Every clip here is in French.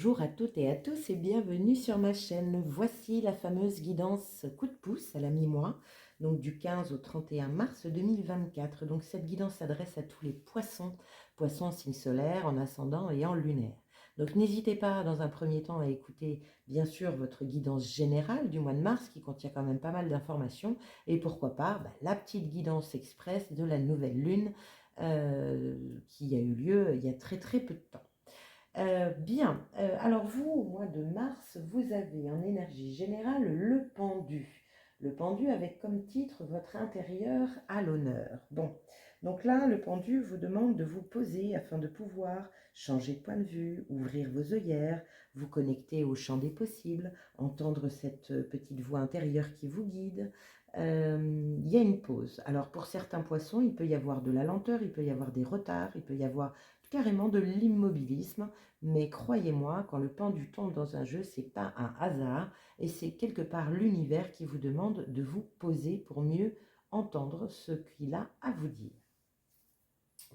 Bonjour à toutes et à tous et bienvenue sur ma chaîne. Voici la fameuse guidance coup de pouce à la mi-mois, donc du 15 au 31 mars 2024. Donc cette guidance s'adresse à tous les poissons, poissons en signe solaire, en ascendant et en lunaire. Donc n'hésitez pas dans un premier temps à écouter bien sûr votre guidance générale du mois de mars qui contient quand même pas mal d'informations et pourquoi pas la petite guidance express de la nouvelle lune qui a eu lieu il y a très très peu de temps. Alors vous, au mois de mars, vous avez en énergie générale le pendu. Le pendu avec comme titre votre intérieur à l'honneur. Bon, donc là, le pendu vous demande de vous poser afin de pouvoir changer de point de vue, ouvrir vos œillères, vous connecter au champ des possibles, entendre cette petite voix intérieure qui vous guide. Il y a une pause. Alors pour certains poissons, il peut y avoir de la lenteur, il peut y avoir des retards, il peut y avoir carrément de l'immobilisme. Mais croyez-moi, quand le pendu tombe dans un jeu, c'est pas un hasard et c'est quelque part l'univers qui vous demande de vous poser pour mieux entendre ce qu'il a à vous dire.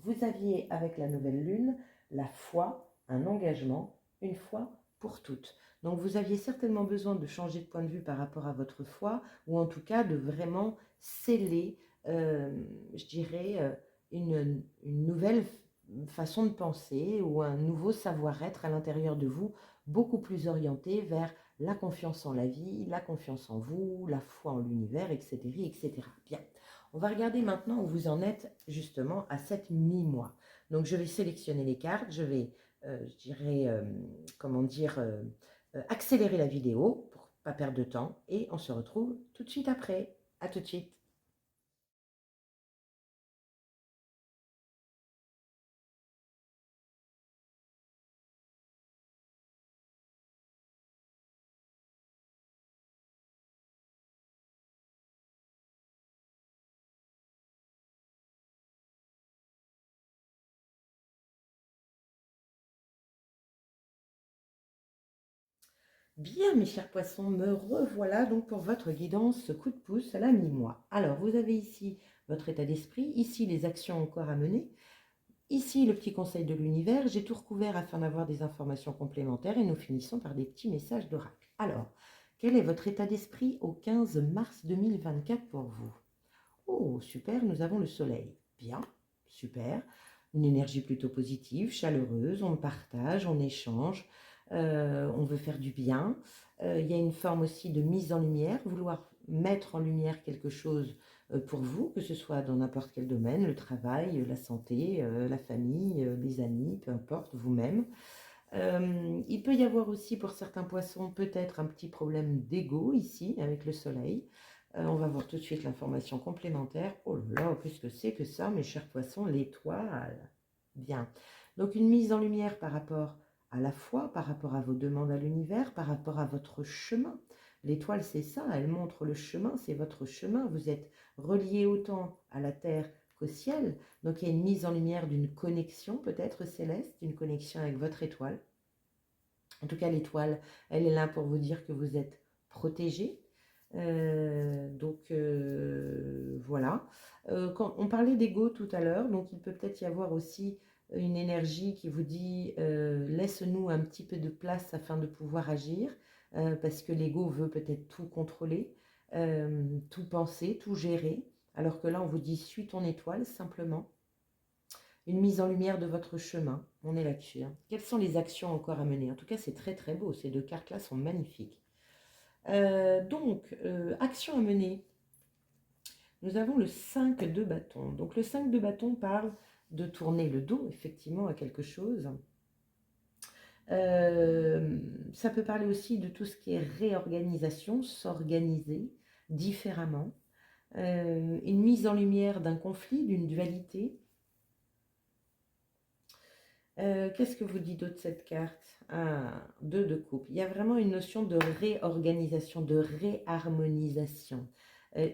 Vous aviez avec la nouvelle lune la foi, un engagement, une fois pour toutes. Donc vous aviez certainement besoin de changer de point de vue par rapport à votre foi ou en tout cas de vraiment sceller, je dirais, une nouvelle façon de penser ou un nouveau savoir-être à l'intérieur de vous, beaucoup plus orienté vers la confiance en la vie, la confiance en vous, la foi en l'univers, etc., etc. Bien, on va regarder maintenant où vous en êtes justement à cette mi-mois. Donc je vais sélectionner les cartes, je vais, je dirais, comment dire, accélérer la vidéo pour ne pas perdre de temps et on se retrouve tout de suite après. À tout de suite. Bien, mes chers poissons, me revoilà donc pour votre guidance coup de pouce à la mi-mois. Alors, vous avez ici votre état d'esprit, ici les actions encore à mener, ici le petit conseil de l'univers. J'ai tout recouvert afin d'avoir des informations complémentaires et nous finissons par des petits messages d'oracle. Alors, quel est votre état d'esprit au 15 mars 2024 pour vous? Oh, super, nous avons le soleil. Bien, super. Une énergie plutôt positive, chaleureuse, on partage, on échange, on veut faire du bien. Il y a une forme aussi de mise en lumière, vouloir mettre en lumière quelque chose pour vous, que ce soit dans n'importe quel domaine, le travail, la santé, la famille, les amis, peu importe, vous-même. Il peut y avoir aussi pour certains poissons peut-être un petit problème d'ego ici avec le soleil. On va voir tout de suite l'information complémentaire. Oh là là, qu'est-ce que c'est que ça, mes chers poissons? L'étoile. Bien. Donc une mise en lumière par rapport à la foi, par rapport à vos demandes à l'univers, par rapport à votre chemin. L'étoile, c'est ça, elle montre le chemin, c'est votre chemin. Vous êtes relié autant à la terre qu'au ciel. Donc il y a une mise en lumière d'une connexion peut-être céleste, d'une connexion avec votre étoile. En tout cas, l'étoile, elle est là pour vous dire que vous êtes protégé. Voilà. Quand on parlait d'ego tout à l'heure, donc il peut peut-être y avoir aussi une énergie qui vous dit laisse-nous un petit peu de place afin de pouvoir agir, parce que l'ego veut peut-être tout contrôler, tout penser, tout gérer, alors que là on vous dit suis ton étoile simplement. Une mise en lumière de votre chemin. On est là-dessus, hein. Quelles sont les actions encore à mener? En tout cas, c'est très très beau. Ces deux cartes-là sont magnifiques. Action à mener. Nous avons le 5 de bâton. Donc le 5 de bâton parle de tourner le dos, effectivement, à quelque chose. Ça peut parler aussi de tout ce qui est réorganisation, s'organiser différemment. Une mise en lumière d'un conflit, d'une dualité. Qu'est-ce que vous dit d'autre cette carte? Ah, 2 de coupe. Il y a vraiment une notion de réorganisation, de réharmonisation.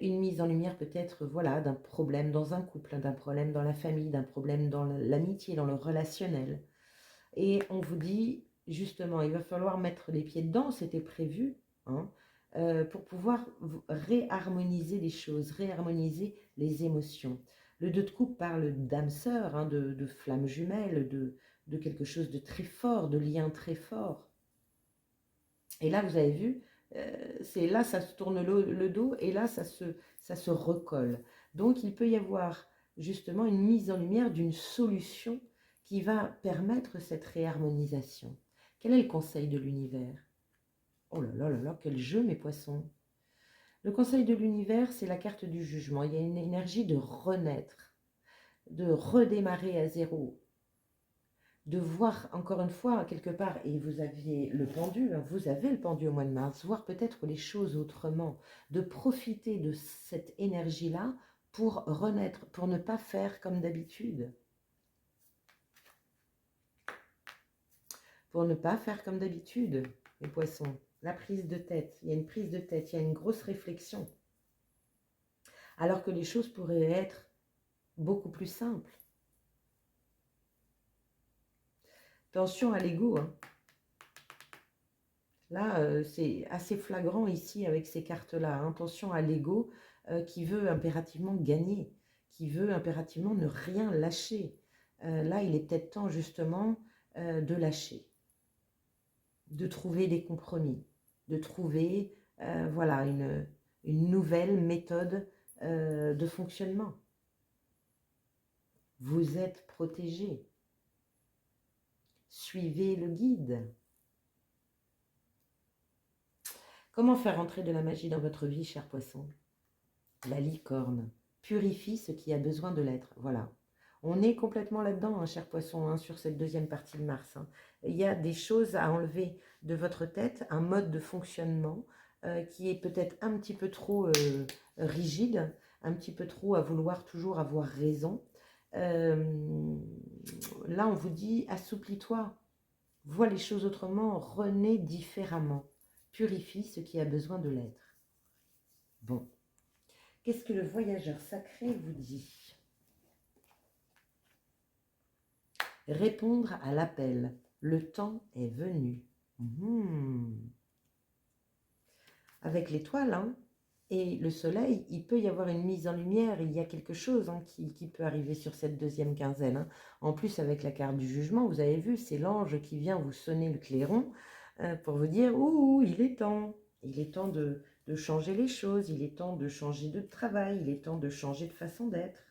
Une mise en lumière peut-être voilà, d'un problème dans un couple, d'un problème dans la famille, d'un problème dans l'amitié, dans le relationnel. Et on vous dit justement, il va falloir mettre les pieds dedans, c'était prévu, hein, pour pouvoir réharmoniser les choses, réharmoniser les émotions. Le 2 de coupe parle d'âme sœur, hein, de flamme jumelle, de quelque chose de très fort, de lien très fort. Et là, vous avez vu, c'est là, ça se tourne le dos et là, ça se recolle. Donc, il peut y avoir justement une mise en lumière d'une solution qui va permettre cette réharmonisation. Quel est le conseil de l'univers? Oh là là là là, quel jeu, mes poissons! Le conseil de l'univers, c'est la carte du jugement. Il y a une énergie de renaître, de redémarrer à zéro, de voir encore une fois quelque part, et vous aviez le pendu, hein, vous avez le pendu au mois de mars, voir peut-être les choses autrement, de profiter de cette énergie-là pour renaître, pour ne pas faire comme d'habitude. Pour ne pas faire comme d'habitude, les poissons. La prise de tête, il y a une prise de tête, il y a une grosse réflexion. Alors que les choses pourraient être beaucoup plus simples. Attention à l'ego, hein. Là, c'est assez flagrant ici avec ces cartes-là. Attention à l'ego qui veut impérativement gagner, qui veut impérativement ne rien lâcher. Là, il est peut-être temps justement de lâcher, de trouver des compromis, de trouver voilà, une nouvelle méthode de fonctionnement. Vous êtes protégé. Suivez le guide. Comment faire entrer de la magie dans votre vie, cher poisson? La licorne purifie ce qui a besoin de l'être. Voilà. On est complètement là-dedans, hein, cher poisson, hein, sur cette deuxième partie de Mars. Hein. Il y a des choses à enlever de votre tête, un mode de fonctionnement qui est peut-être un petit peu trop rigide, un petit peu trop à vouloir toujours avoir raison. Là, on vous dit, assouplis-toi, vois les choses autrement, renais différemment. Purifie ce qui a besoin de l'être. Bon. Qu'est-ce que le voyageur sacré vous dit? Répondre à l'appel. Le temps est venu. Avec l'étoile hein, et le soleil, il peut y avoir une mise en lumière. Il y a quelque chose hein, qui peut arriver sur cette deuxième quinzaine. Hein. En plus, avec la carte du jugement, vous avez vu, c'est l'ange qui vient vous sonner le clairon pour vous dire « Ouh, il est temps ». Il est temps de changer les choses, il est temps de changer de travail, il est temps de changer de façon d'être.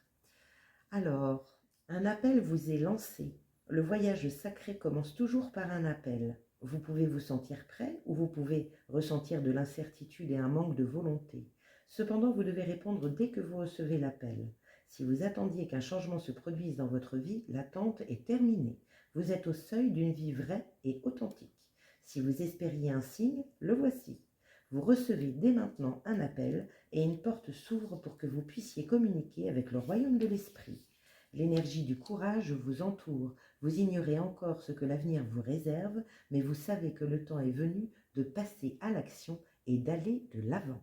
Alors, un appel vous est lancé. Le voyage sacré commence toujours par un appel. Vous pouvez vous sentir prêt ou vous pouvez ressentir de l'incertitude et un manque de volonté. Cependant, vous devez répondre dès que vous recevez l'appel. Si vous attendiez qu'un changement se produise dans votre vie, l'attente est terminée. Vous êtes au seuil d'une vie vraie et authentique. Si vous espériez un signe, le voici. Vous recevez dès maintenant un appel et une porte s'ouvre pour que vous puissiez communiquer avec le royaume de l'esprit. L'énergie du courage vous entoure. Vous ignorez encore ce que l'avenir vous réserve, mais vous savez que le temps est venu de passer à l'action et d'aller de l'avant.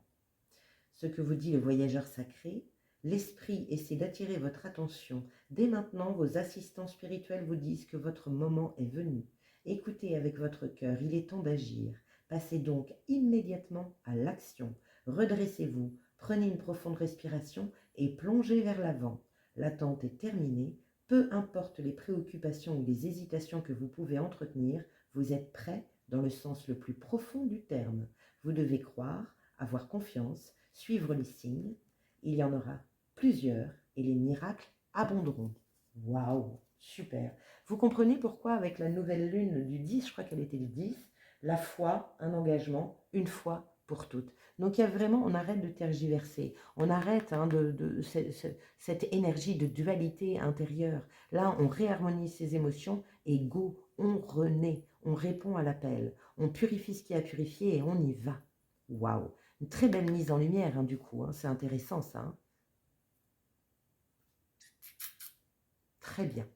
Ce que vous dit le voyageur sacré, l'esprit essaie d'attirer votre attention. Dès maintenant, vos assistants spirituels vous disent que votre moment est venu. Écoutez avec votre cœur, il est temps d'agir. Passez donc immédiatement à l'action. Redressez-vous, prenez une profonde respiration et plongez vers l'avant. L'attente est terminée. Peu importe les préoccupations ou les hésitations que vous pouvez entretenir, vous êtes prêt dans le sens le plus profond du terme. Vous devez croire, avoir confiance, suivre les signes. Il y en aura plusieurs et les miracles abonderont. Waouh, super. Vous comprenez pourquoi avec la nouvelle lune du 10, je crois qu'elle était le 10, la foi, un engagement, une fois pour toutes. Donc il y a vraiment, on arrête de tergiverser, on arrête hein, cette énergie de dualité intérieure. Là, on réharmonise ses émotions et go, on renaît, on répond à l'appel, on purifie ce qui a purifié et on y va. Waouh, une très belle mise en lumière hein, du coup, hein, c'est intéressant ça. Hein. Très bien.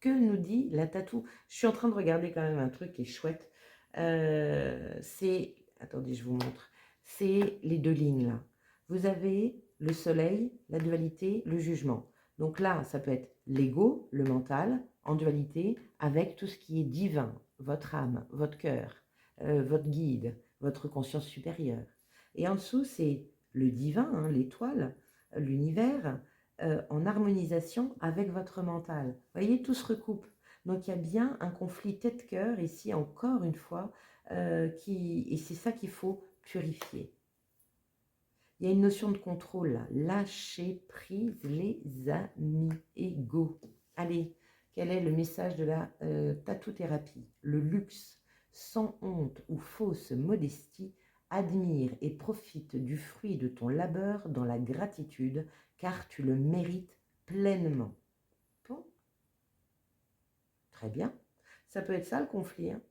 Que nous dit la tatou? Je suis en train de regarder quand même un truc qui est chouette. C'est, attendez, je vous montre. C'est les deux lignes là. Vous avez le soleil, la dualité, le jugement. Donc là, ça peut être l'ego, le mental, en dualité, avec tout ce qui est divin, votre âme, votre cœur, votre guide, votre conscience supérieure. Et en dessous, c'est le divin, hein, l'étoile, l'univers, en harmonisation avec votre mental. Vous voyez, tout se recoupe. Donc il y a bien un conflit tête-cœur ici, encore une fois, et c'est ça qu'il faut purifier. Il y a une notion de contrôle là. Lâcher prise, les amis. Et go. Allez, quel est le message de la tatou-thérapie? Le luxe, sans honte ou fausse modestie, admire et profite du fruit de ton labeur dans la gratitude, car tu le mérites pleinement. Bon, très bien. Ça peut être ça le conflit, hein.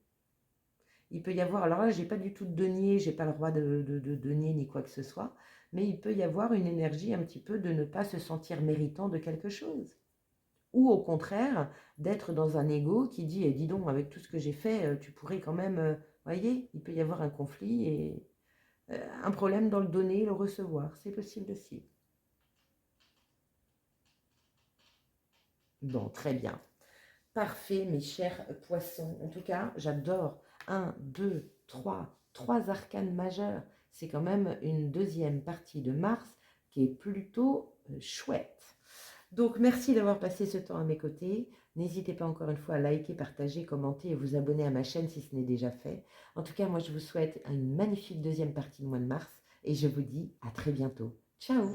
Il peut y avoir, alors là, j'ai pas du tout de denier, j'ai pas le droit de denier ni quoi que ce soit, mais il peut y avoir une énergie un petit peu de ne pas se sentir méritant de quelque chose. Ou au contraire, d'être dans un ego qui dit, dis donc, avec tout ce que j'ai fait, tu pourrais quand même, voyez, il peut y avoir un conflit et un problème dans le donner et le recevoir, c'est possible aussi. Bon, très bien. Parfait, mes chers poissons. En tout cas, j'adore. 1, 2, 3 arcanes majeures. C'est quand même une deuxième partie de Mars qui est plutôt chouette. Donc, merci d'avoir passé ce temps à mes côtés. N'hésitez pas encore une fois à liker, partager, commenter et vous abonner à ma chaîne si ce n'est déjà fait. En tout cas, moi, je vous souhaite une magnifique deuxième partie du mois de mars et je vous dis à très bientôt. Ciao!